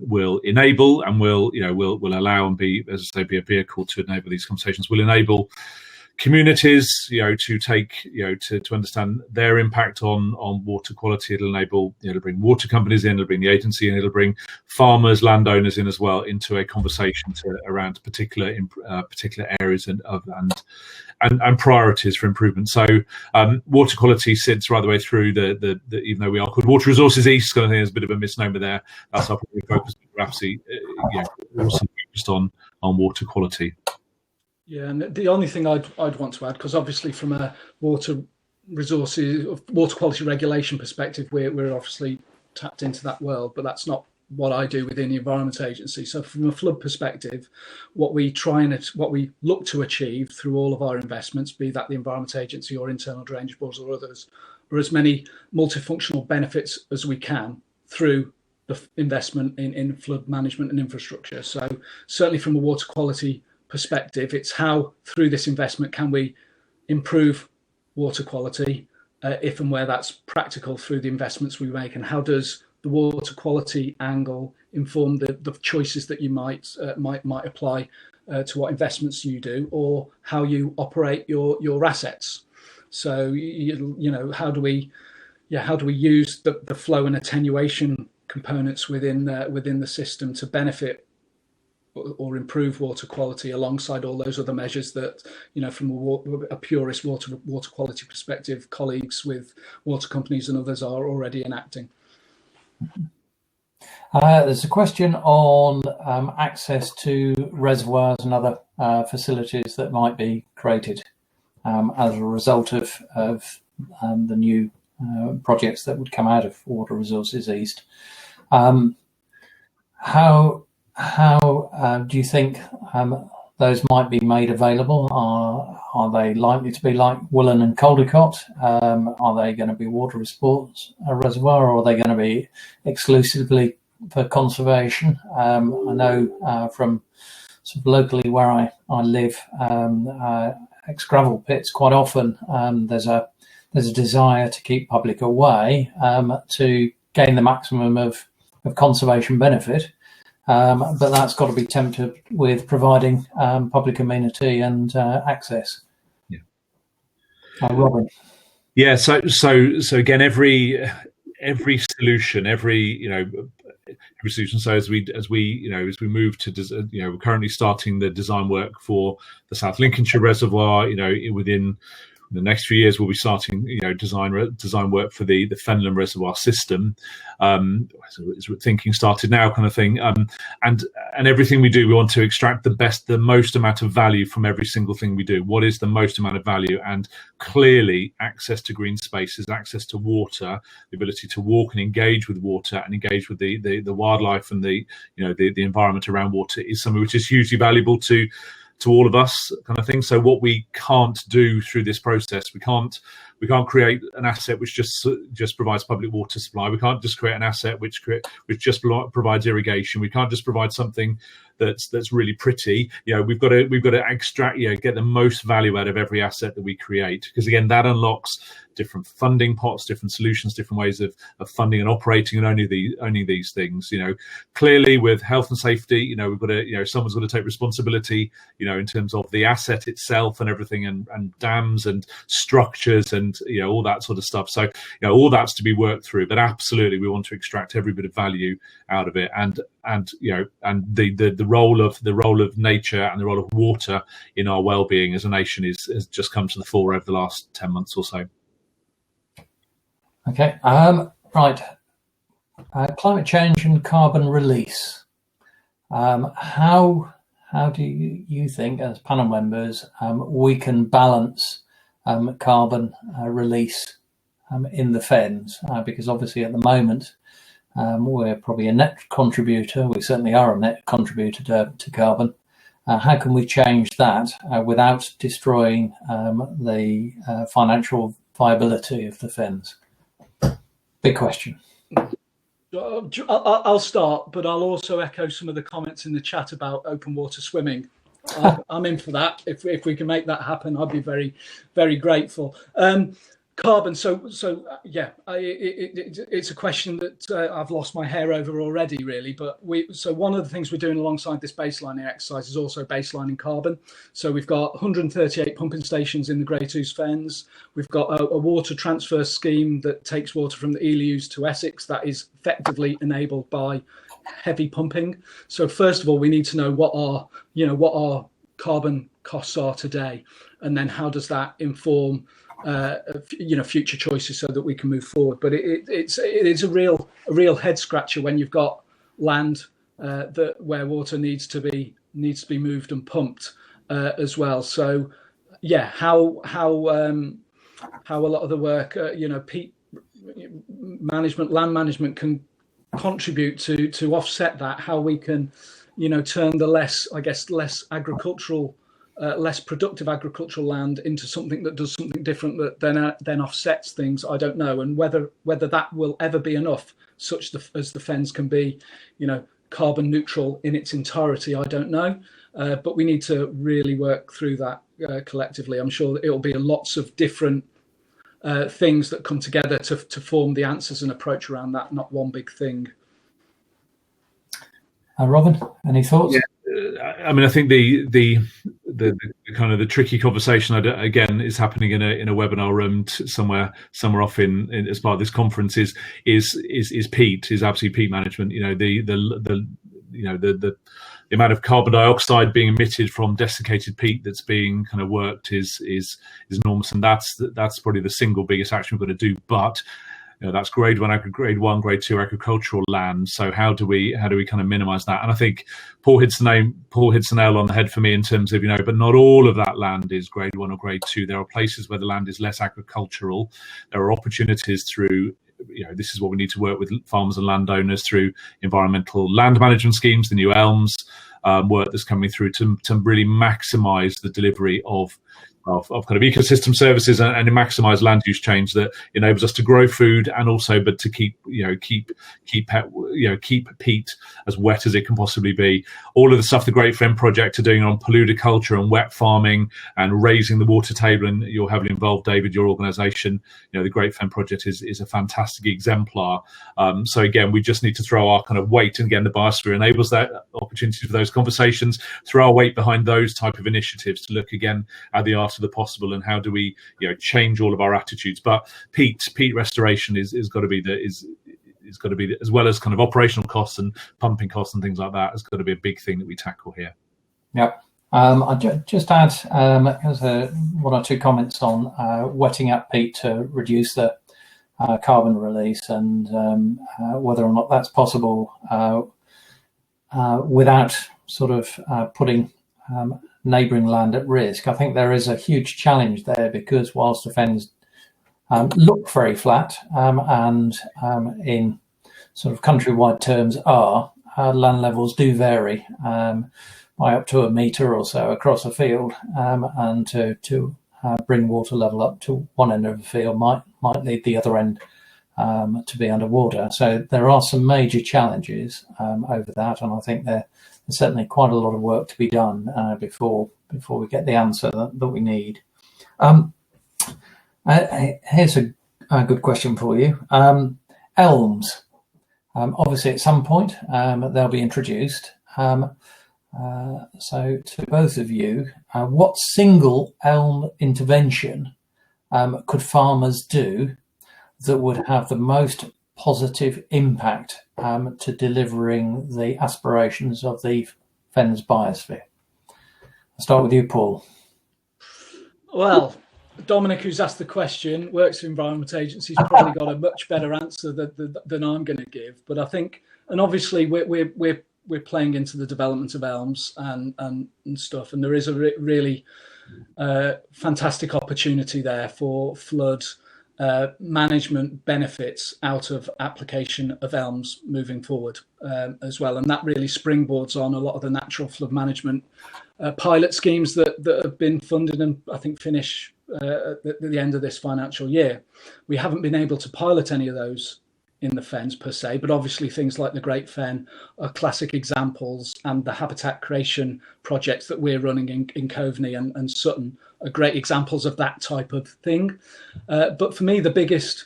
will enable and will allow and be, as I say, be a vehicle to enable these conversations, will enable communities, to take, to understand their impact on water quality. It'll enable, to bring water companies in, it'll bring the agency in, it'll bring farmers, landowners in as well into a conversation around particular areas and priorities for improvement. So water quality sits right the way through the even though we are called Water Resources East, kind of thing, there's a bit of a misnomer there. That's our focus. We're absolutely also focused on water quality. Yeah, and the only thing I'd want to add, because obviously from a water quality regulation perspective, we're obviously tapped into that world, but that's not what I do within the Environment Agency. So from a flood perspective, what we look to achieve through all of our investments, be that the Environment Agency or internal drainage boards or others, are as many multifunctional benefits as we can through the investment in flood management and infrastructure. So certainly from a water quality perspective, it's how through this investment can we improve water quality if and where that's practical through the investments we make, and how does the water quality angle inform the choices that you might apply to what investments you do or how you operate your assets. So how do we use the flow and attenuation components within the system to benefit or improve water quality alongside all those other measures that, from a purist water quality perspective, colleagues with water companies and others are already enacting. There's a question on access to reservoirs and other facilities that might be created as a result of the new projects that would come out of Water Resources East. How do you think those might be made available? Are they likely to be like Willen and Caldecott? Are they going to be water sports reservoir, or are they going to be exclusively for conservation? I know from sort of locally where I live, ex-gravel pits, quite often there's a desire to keep public away to gain the maximum of conservation benefit. But that's got to be tempered with providing public amenity and access. Yeah. Robin. Yeah. So again, every solution, every solution. So as we move to we're currently starting the design work for the South Lincolnshire Reservoir. Within the next few years, we'll be starting design work for the Fenland Reservoir system. So thinking started now, kind of thing. And everything we do, we want to extract the most amount of value from every single thing we do. What is the most amount of value? And clearly, access to green spaces, access to water, the ability to walk and engage with water and engage with the wildlife and the environment around water is something which is hugely valuable to all of us, kind of thing. So what we can't do through this process, we can't create an asset which just provides public water supply. We can't just create an asset which just provides irrigation. We can't just provide something that's really pretty. We've got to extract, get the most value out of every asset that we create, because again, that unlocks different funding pots, different solutions, different ways of funding and operating, and only these things. Clearly with health and safety, we've got to, someone's got to take responsibility, in terms of the asset itself and everything, and dams and structures and all that sort of stuff. So all that's to be worked through, but absolutely we want to extract every bit of value out of it, and the role of nature and the role of water in our well-being as a nation has just come to the fore over the last 10 months or so. Okay, right. Climate change and carbon release. How do you think, as panel members, we can balance carbon release in the Fens? Because obviously at the moment we're probably a net contributor. We certainly are a net contributor to carbon. How can we change that without destroying the financial viability of the Fens? Big question. I'll start, but I'll also echo some of the comments in the chat about open water swimming. I'm in for that. If we can make that happen, I'd be very, very grateful. Carbon. So yeah, it's a question that I've lost my hair over already, really. But so one of the things we're doing alongside this baselining exercise is also baselining carbon. So we've got 138 pumping stations in the Great Ouse Fens. We've got a water transfer scheme that takes water from the Ely Ouse to Essex that is effectively enabled by heavy pumping. So first of all, we need to know what our carbon costs are today, and then how does that inform future choices so that we can move forward. But it is a real head scratcher when you've got land where water needs to be moved and pumped as well. So yeah, how a lot of the work peat management, land management can contribute to offset that. How we can turn the less agricultural, less productive agricultural land into something that does something different that then offsets things, I don't know. And whether that will ever be enough, such as the Fens can be, carbon neutral in its entirety, I don't know. But we need to really work through that collectively. I'm sure that it will be lots of different things that come together to form the answers and approach around that, not one big thing. Robin, any thoughts? Yeah. I mean, I think the kind of the tricky conversation again is happening in a webinar room somewhere off in as part of this conference is peat, is absolutely peat management. The amount of carbon dioxide being emitted from desiccated peat that's being kind of worked is enormous, and that's probably the single biggest action we're going to do. But that's grade 1, grade 2 agricultural land. So how do we kind of minimise that? And I think Paul hits the nail on the head for me in terms of but not all of that land is grade 1 or grade 2. There are places where the land is less agricultural. There are opportunities through this is what we need to work with farmers and landowners through environmental land management schemes, the new ELMS. work that's coming through to really maximise the delivery of kind of ecosystem services and maximise land use change that enables us to grow food and also, but to keep peat as wet as it can possibly be. All of the stuff the Great Fen Project are doing on paludiculture and wet farming and raising the water table, and you're heavily involved, David, your organisation. The Great Fen Project is a fantastic exemplar. So again, we just need to throw our kind of weight, and again, the Biosphere enables that opportunity for those conversations. Throw our weight behind those type of initiatives to look again at the art of the possible and how do we change all of our attitudes. But peat restoration is got to be as well as kind of operational costs and pumping costs and things like that, has got to be a big thing that we tackle here. Yep. I'll just add one or two comments on wetting up peat to reduce the carbon release, and whether or not that's possible without sort of putting neighbouring land at risk. I think there is a huge challenge there, because whilst the fens look very flat and in sort of countrywide terms land levels do vary by up to a metre or so across a field, and to bring water level up to one end of the field might lead the other end to be underwater. So there are some major challenges over that, and I think there's certainly quite a lot of work to be done before we get the answer that we need. Here's a good question for you. Elms. Obviously, at some point, they'll be introduced. So to both of you, what single elm intervention could farmers do that would have the most positive impact to delivering the aspirations of the Fens Biosphere? I'll start with you, Paul. Well, Dominic, who's asked the question, works for Environment Agency, has probably got a much better answer than I'm going to give. But I think, and obviously we're playing into the development of elms and stuff, and there is a really fantastic opportunity there for flood management benefits out of application of elms moving forward as well, and that really springboards on a lot of the natural flood management pilot schemes that have been funded and I think finish at the end of this financial year. We haven't been able to pilot any of those in the Fens per se, but obviously things like the Great Fen are classic examples, and the habitat creation projects that we're running in Coveney and Sutton are great examples of that type of thing. But for me, the biggest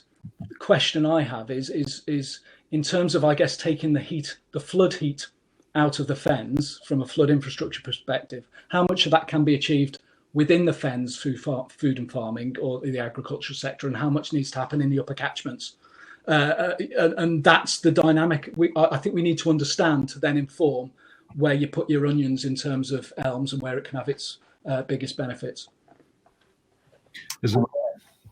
question I have is in terms of, I guess, taking the flood heat out of the Fens from a flood infrastructure perspective, how much of that can be achieved within the Fens food and farming or the agricultural sector, and how much needs to happen in the upper catchments? And that's the dynamic I think we need to understand to then inform where you put your onions in terms of elms and where it can have its biggest benefits. There's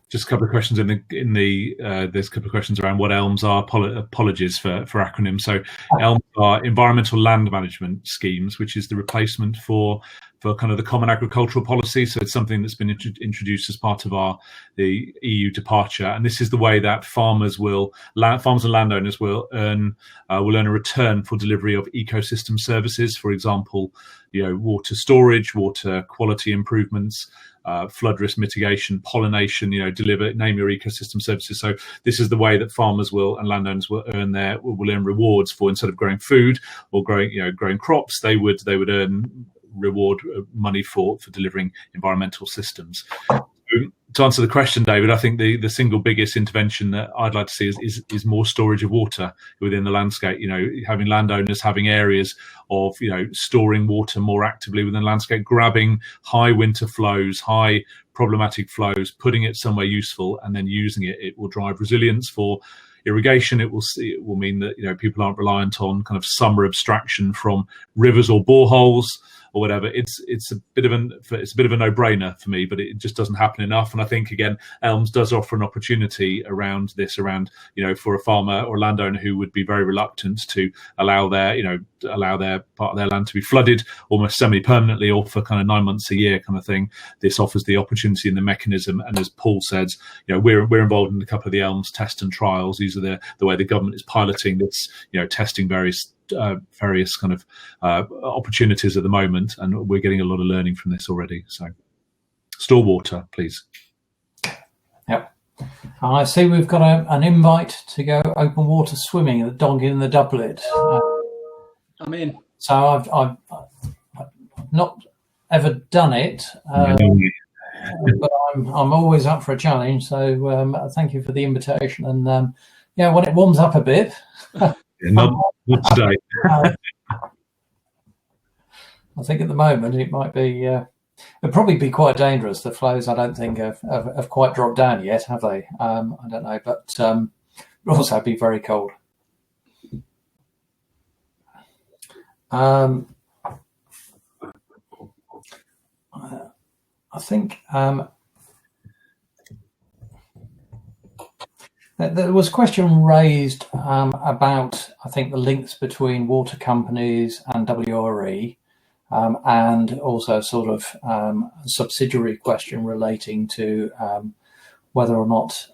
just a couple of questions there's a couple of questions around what elms are. Apologies for acronyms. So elms are environmental land management schemes, which is the replacement for kind of the common agricultural policy. So it's something that's been introduced as part of the EU departure, and this is the way that farmers and landowners will earn a return for delivery of ecosystem services. For example, water storage, water quality improvements, flood risk mitigation, pollination. Name your ecosystem services. So this is the way that farmers and landowners will earn rewards for, instead of growing food or growing crops, they would earn reward money for delivering environmental systems. To answer the question, David, I think the single biggest intervention that I'd like to see is more storage of water within the landscape. Having landowners having areas of storing water more actively within the landscape, grabbing high winter flows, high problematic flows, putting it somewhere useful, and then using it. It will drive resilience for irrigation. It will mean that people aren't reliant on kind of summer abstraction from rivers or boreholes or whatever. It's a bit of a no-brainer for me, but it just doesn't happen enough. And I think, again, elms does offer an opportunity around for a farmer or landowner who would be very reluctant to allow their part of their land to be flooded almost semi-permanently or for kind of 9 months a year kind of thing. This offers the opportunity and the mechanism. And as Paul says, we're involved in a couple of the elms test and trials. These are the way the government is piloting this, testing various various kind of opportunities at the moment, and we're getting a lot of learning from this already. So store water, please. Yep. I see we've got an invite to go open water swimming at the Dog in the Doublet. I'm in. So I've not ever done it, but I'm always up for a challenge. So thank you for the invitation. And yeah, when it warms up a bit. Not today. I think at the moment it might be. It'd probably be quite dangerous. The flows, I don't think, have quite dropped down yet, have they? I don't know, but also be very cold. I think there was a question raised about, I think, the links between water companies and WRE. And also sort of a subsidiary question relating to whether or not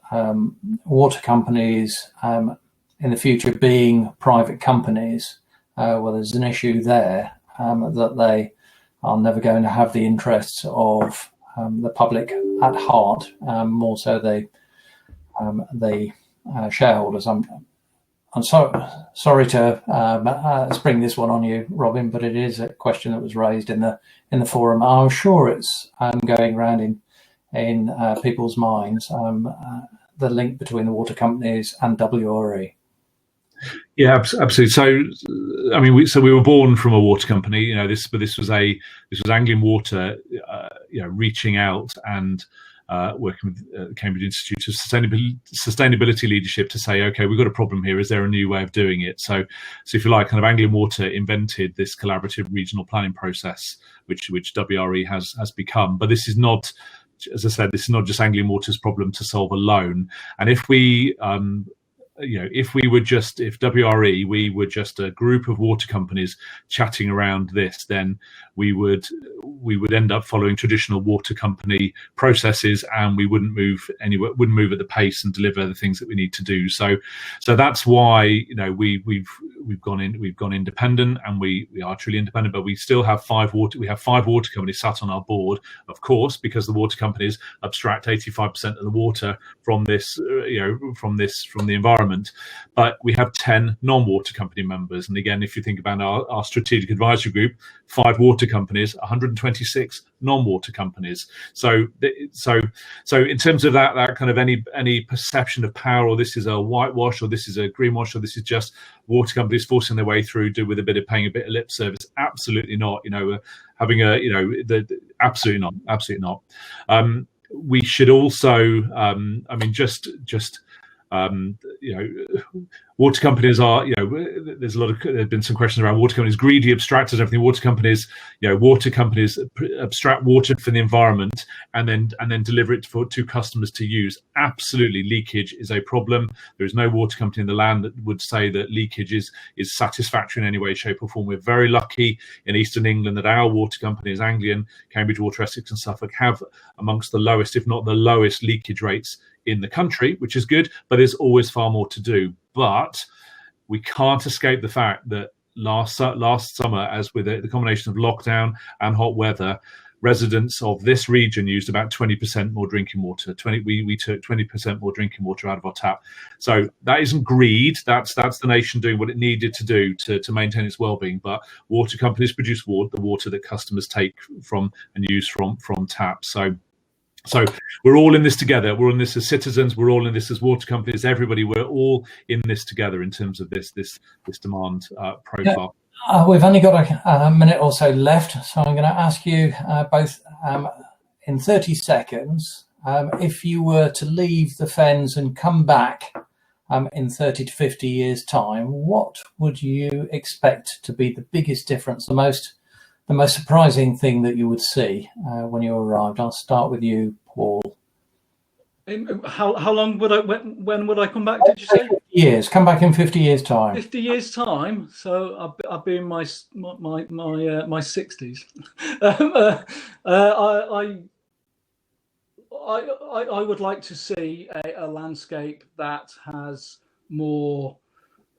water companies in the future being private companies, well, there's an issue there that they are never going to have the interests of the public at heart, more so the shareholders. I'm sorry to spring this one on you, Robin, but it is a question that was raised in the forum. I'm sure it's going around in people's minds, the link between the water companies and WRE. Yeah, absolutely. So, I mean, we were born from a water company. You know, this was Anglian Water, reaching out and working with the Cambridge Institute of Sustainability Leadership to say, okay, we've got a problem here. Is there a new way of doing it? So if you like, kind of Anglian Water invented this collaborative regional planning process, which WRE has become. But this is not, as I said, this is not just Anglian Water's problem to solve alone. And if we if WRE, we were just a group of water companies chatting around this, then we would end up following traditional water company processes, and we wouldn't move anywhere, wouldn't move at the pace and deliver the things that we need to do. So that's why we've gone independent, and we are truly independent. But we still have five water companies sat on our board, of course, because the water companies abstract 85% of the water from this, from the environment. But we have 10 non-water company members, and again, if you think about our strategic advisory group, 5 water companies, 126 non-water companies. So in terms of that kind of any perception of power, or this is a whitewash, or this is a greenwash, or this is just water companies forcing their way through, with a bit of paying a bit of lip service, absolutely not. Absolutely not. We should also, water companies are, there's been some questions around water companies, greedy abstractors, everything. Water companies abstract water from the environment and then deliver it to customers to use. Absolutely, leakage is a problem. There is no water company in the land that would say that leakage is satisfactory in any way, shape or form. We're very lucky in Eastern England that our water companies, Anglian, Cambridge Water, Essex and Suffolk, have amongst the lowest, if not the lowest, leakage rates in the country, which is good, but there's always far more to do. But we can't escape the fact that last summer, as with the combination of lockdown and hot weather, residents of this region used about 20% more drinking water. We took 20% more drinking water out of our tap. So that isn't greed. That's the nation doing what it needed to do to maintain its well-being. But water companies produce the water that customers take from and use from tap. So we're all in this together. We're all in this as citizens. We're all in this as water companies. Everybody, we're all in this together in terms of this demand profile. Yeah. We've only got a minute or so left, so I'm going to ask you both in 30 seconds, if you were to leave the Fens and come back in 30 to 50 years' time, what would you expect to be the biggest difference, the most surprising thing that you would see when you arrived? I'll start with you, Paul. How long would when would I come back, did you say? 50 years. Come back in 50 years' time. 50 years' time. So I'll be in my 60s. I would like to see a landscape that has more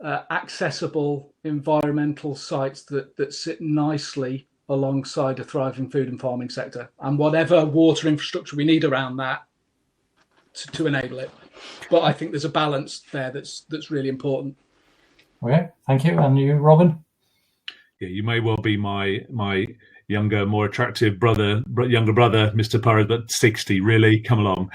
accessible environmental sites that sit nicely alongside a thriving food and farming sector, and whatever water infrastructure we need around that to enable it. But I think there's a balance there that's really important. Okay, thank you. And you, Robin? Yeah, you may well be my younger, more attractive younger brother, Mr. Purrs, but 60, really? Come along.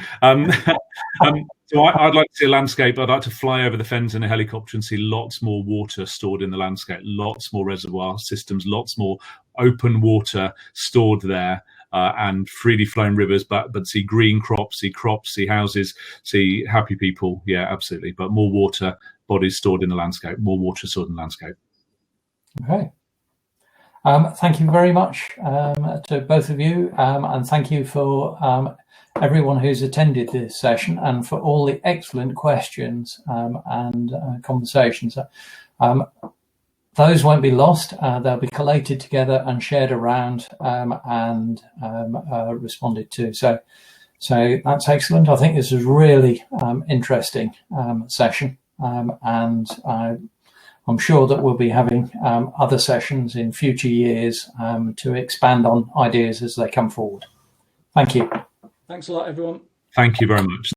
So I'd like to see a landscape. I'd like to fly over the Fens in a helicopter and see lots more water stored in the landscape, lots more reservoir systems, lots more open water stored there, and freely flowing rivers, but see green crops, see houses, see happy people. Yeah, absolutely. But more water bodies stored in the landscape, more water stored in the landscape. Okay. Thank you very much to both of you, and thank you for everyone who's attended this session and for all the excellent questions and conversations. Those won't be lost. They'll be collated together and shared around and responded to. So that's excellent. I think this is a really interesting session, and I'm sure that we'll be having other sessions in future years to expand on ideas as they come forward. Thank you. Thanks a lot, everyone. Thank you very much.